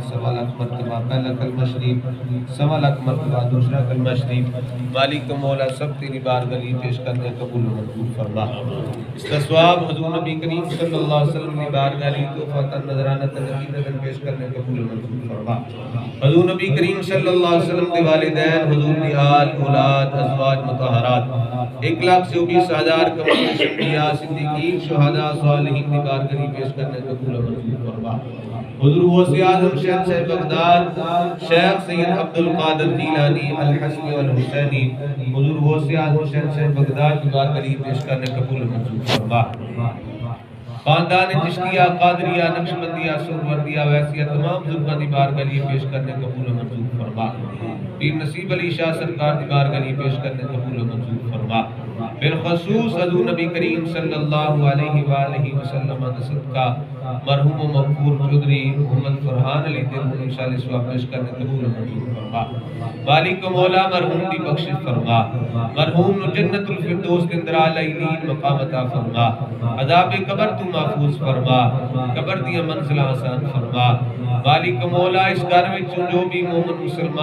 سوا لاکھ مرتبہ پہلا کلمہ شریف، سوا لاکھ مرتبہ دوسرا کلمہ شریف، مالک و مولا سب تیری بارگاہ میں پیش کرنے قبول و منظور فرما۔ اس کا ثواب حضور نبی کریم صلی اللہ علیہ وسلم کی بارگاہ میں تحفہ نذرانہ تنقید پیش کرنے قبول و منظور فرما۔ حضور نبی کریم صلی اللہ علیہ وسلم کے والدین، حضور کی آل اولاد ازواج مطہرات، 1,24,000 کمال انبیاء صدیقین شہداء صالحین کی بارگاہ میں پیش کرنے قبول و منظور فرما۔ حضور غوث اعظم شہنشاہ بغداد شیخ سید عبد القادر جیلانی الحسنی والحسینی، حضور غوث اعظم شہنشاہ بغداد کی بارگاہ میں پیش کرنے قبول و منظور فرما۔ خاندان چشتیہ، قادریہ، نقشبندیہ، سہروردیہ، ویسیہ تمام بزرگاں دی بارگاہ میں پیش کرنے قبول و منظور فرما۔ پیر نصیب علی شاہ سرکار دی بارگاہ میں پیش کرنے قبول و منظور فرما۔ بالخصوص حضور نبی کریم صلی اللہ علیہ وآلہ وسلم کا صدقہ مرحوم و مغفور چودھری محمد فرحان علی دل کو انشاءاللہ ثواب پیش کرنے قبول و منظور فرما۔ مالک و مولا مرحوم کی بخشش فرما، مرحوم نو جنت الفردوس کے اندر اعلی مقام عطا فرما، عذاب قبر تو محفوظ فرما، قبر دی منزل آسان فرما۔ مالک و مولا اس گھر وچ جو بھی مومن مسلمان